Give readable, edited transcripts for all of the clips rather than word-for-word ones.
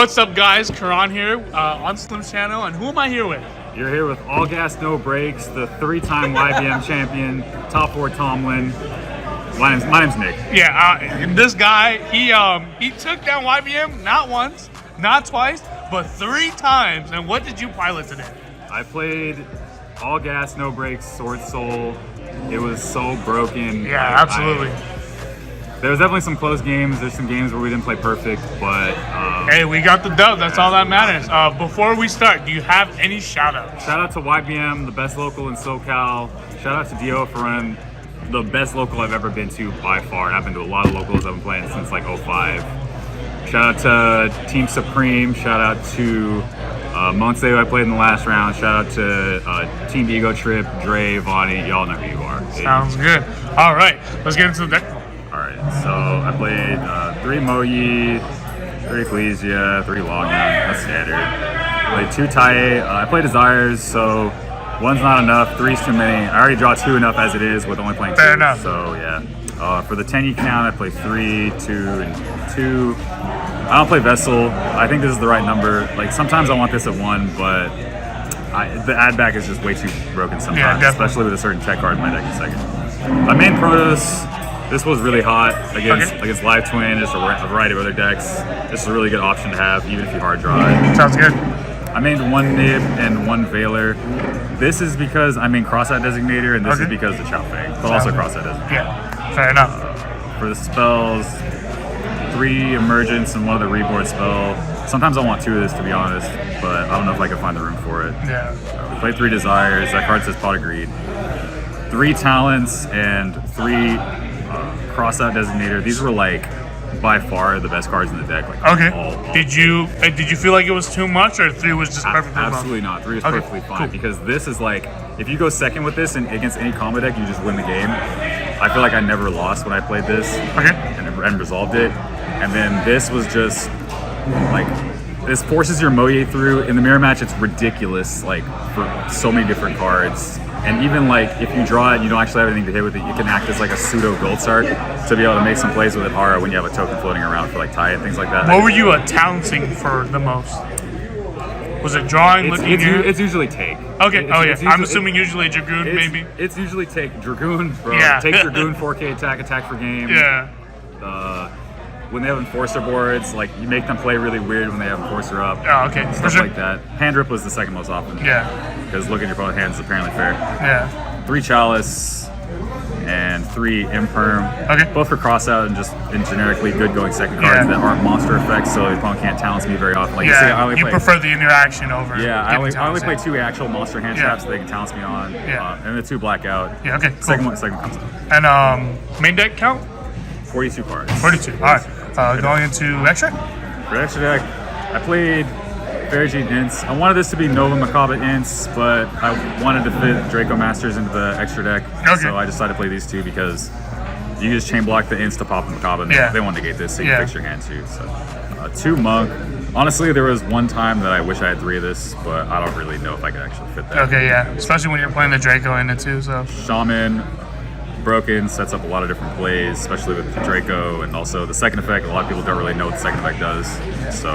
What's up, guys? Karan here on Slim's channel, and who am I here with? You're here with All Gas No Brakes, the 3-time YBM champion, top 4 Tomlin. My name's Nick. Yeah, this guy, he took down YBM not once, not twice, but 3 times. And what did you pilot today? I played All Gas No Brakes, SWORDSOUL. It was so broken. Yeah, absolutely. There was definitely some close games. There's some games where we didn't play perfect, but hey, we got the dub. That's all that matters. Before we start, do you have any shout-outs? Shout out to YBM, the best local in SoCal. Shout out to Dio for running the best local I've ever been to by far. And I've been to a lot of locals. I've been playing since like 05. Shout out to Team Supreme. Shout out to Monte, who I played in the last round. Shout out to Team Ego Trip, Dre, Vonnie. Y'all know who you are. Sounds good. All right, let's get into the deck. All right, so I played 3 Moyi, 3 Ecclesia, 3 Login. That's standard. Played 2 Tae. I played Desires, so 1's not enough, 3's too many. I already draw 2 enough as it is with only playing 2. Fair enough. So yeah. For the Tenyi count, I play 3, 2, and 2. I don't play Vessel. I think this is the right number. Like sometimes I want this at 1, but the add back is just way too broken sometimes, especially with a certain tech card in my deck in second. My main Protoss. This was really hot against Live Twin, just a variety of other decks. This is a really good option to have, even if you hard draw it. Sounds good. I made 1 Nib and 1 Veiler. This is because I mean Crosse Ave Designator, and this is because of the Chow Fang, but also Crosse Ave Designator. Yeah, fair enough. For the spells, 3 Emergence and 1 of the Reboard spell. Sometimes I want 2 of this, to be honest, but I don't know if I can find the room for it. Yeah. We played 3 Desires. That card says Pot of Greed. 3 Talents and 3 Crosse Ave Designator. These were like by far the best cards in the deck. Like, okay. All. Did you feel like it was too much, or 3 was just perfectly fine? Absolutely not. 3 is perfectly fine because this is like, if you go second with this and against any combo deck, you just win the game. I feel like I never lost when I played this and resolved it. And then this was just like, this forces your Moye through. In the mirror match, it's ridiculous, like for so many different cards. And even like if you draw it, you don't actually have anything to hit with it. You can act as like a pseudo Gold Sark to be able to make some plays with it Hara when you have a token floating around for like tie and things like that. What were you talenting for the most? Was it drawing? It's usually take. Okay. I'm assuming usually Dragoon, maybe. It's usually take Dragoon, bro. Yeah. Take Dragoon, 4K attack for game. Yeah. When they have Enforcer boards, like you make them play really weird when they have Enforcer up. Oh, okay. Stuff like that. Hand Rip was the second most often. Yeah. Because look at your opponent's hands is apparently fair. Yeah. 3 Chalice and 3 Imperm. Okay. Both for cross out and just in generically good going second cards that aren't monster effects, so the opponent can't talent me very often. Like you prefer the interaction over. Yeah, I only play 2 actual monster hand traps that they can talent me on. Yeah. And the 2 blackout. Yeah. Okay. Cool. Second comes up. And main deck count? 42 cards. 42. All right. Going into extra? For extra deck, I played Farigene Ints. I wanted this to be Nova Macabre Ints, but I wanted to fit Draco Masters into the extra deck. Okay. So I decided to play these 2 because you just chain block the Ints to pop the Macabre, and they want to negate this, so you can fix your hand too. So 2 Monk. Honestly, there was one time that I wish I had 3 of this, but I don't really know if I could actually fit that. Okay, yeah. Especially when you're playing the Draco in it too, so. Shaman. Broken sets up a lot of different plays, especially with Draco, and also the second effect. A lot of people don't really know what the second effect does, so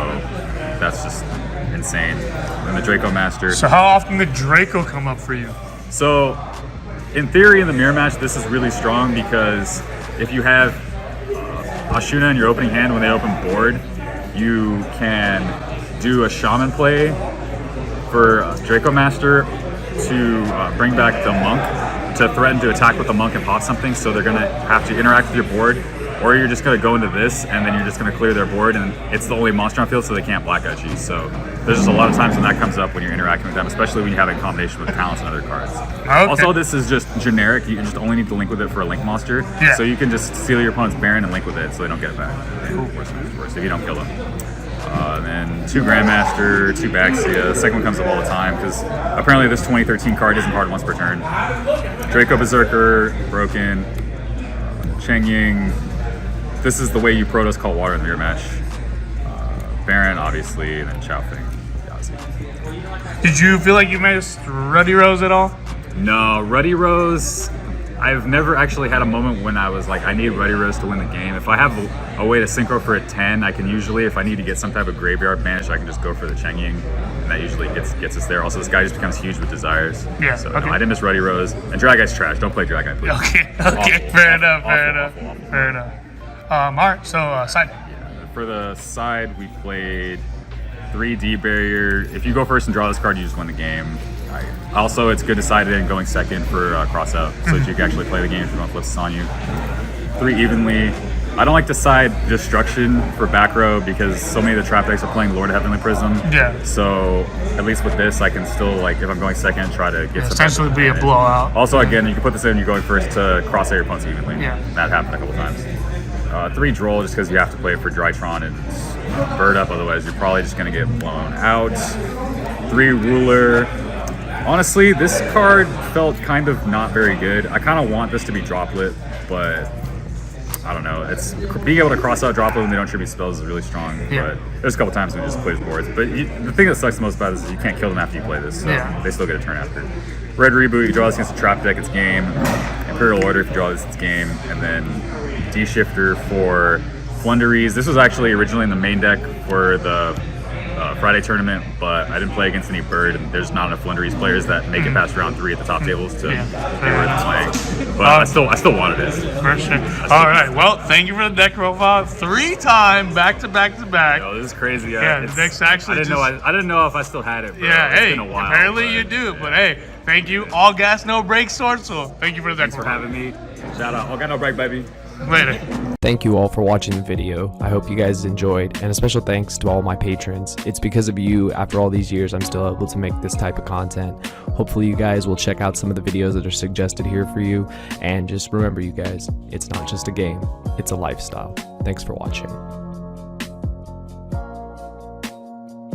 that's just insane. And the Draco Master. So how often did Draco come up for you? So, in theory, in the mirror match, this is really strong because if you have Ashuna in your opening hand when they open board, you can do a Shaman play for Draco Master to bring back the Monk, to threaten to attack with the Monk and pop something, so they're gonna have to interact with your board, or you're just gonna go into this and then you're just gonna clear their board, and it's the only monster on field, so they can't black out you. So there's just a lot of times when that comes up when you're interacting with them, especially when you have it in combination with talents and other cards. Okay. Also, this is just generic. You just only need to link with it for a link monster, so you can just steal your opponent's Baron and link with it, so they don't get it back. Cool. Worse if you don't kill them. Then 2 Grandmaster, 2 Baxia. The second one comes up all the time because apparently this 2013 card isn't hard once per turn. Draco Berserker, Broken, Cheng Ying. This is the way you Protoss call water in the mirror match. Baron, obviously, and then Chow Fang. Did you feel like you missed Ruddy Rose at all? No, Ruddy Rose. I've never actually had a moment when I was like, I need Ready Rose to win the game. If I have a way to synchro for a 10, I can usually, if I need to get some type of graveyard banish, I can just go for the Chengying, and that usually gets us there. Also, this guy just becomes huge with desires. Yeah, So okay. no, I didn't miss Ready Rose. And Dragey's trash. Don't play Drageye, please. Okay, Awful, fair awful, enough, awful. fair enough. All right, so side. For the side, we played 3D barrier. If you go first and draw this card, you just win the game. Also, it's good to side it in going second for Crosse Ave, so that you can actually play the game if you want to flip this on you. 3 evenly. I don't like to side destruction for back row because so many of the trap decks are playing Lord of Heavenly Prism. Yeah. So at least with this, I can still, like, if I'm going second, try to get some. Essentially be a blowout. Also, again, you can put this in, you're going first to cross your opponents evenly. Yeah. That happened a couple times. 3 droll, just because you have to play it for Drytron and it's bird up, otherwise you're probably just going to get blown out. 3 ruler. Honestly, this card felt kind of not very good. I kind of want this to be droplet, but I don't know. It's being able to cross out droplet when they don't tribute spells is really strong. Yeah. But there's a couple times when it just plays boards. But the thing that sucks the most about this is you can't kill them after you play this, so they still get a turn after. Red reboot, you draw this against a trap deck, it's game. Imperial Order, if you draw this, it's game. And then D-Shifter for Flunderies. This was actually originally in the main deck for the Friday tournament, but I didn't play against any bird, and there's not enough Flunderies players that make it past round 3 at the top tables to be worth playing. But I still wanted this. For sure. All right, well, thank you for the deck profile. 3-time back to back to back. Yo, this is crazy. Yeah, the deck's actually I didn't know if I still had it. Bro. Yeah, it's hey, been a while, apparently you do, but hey, thank you. All gas, no brakes, SWORDSOUL. Thank you for the deck Thanks for profile. having me. Shout out. All got no break, baby. Later. Thank you all for watching the video. I hope you guys enjoyed, and a special thanks to all my patrons. It's because of you, after all these years, I'm still able to make this type of content. Hopefully you guys will check out some of the videos that are suggested here for you, and just remember, you guys, it's not just a game, it's a lifestyle. Thanks for watching.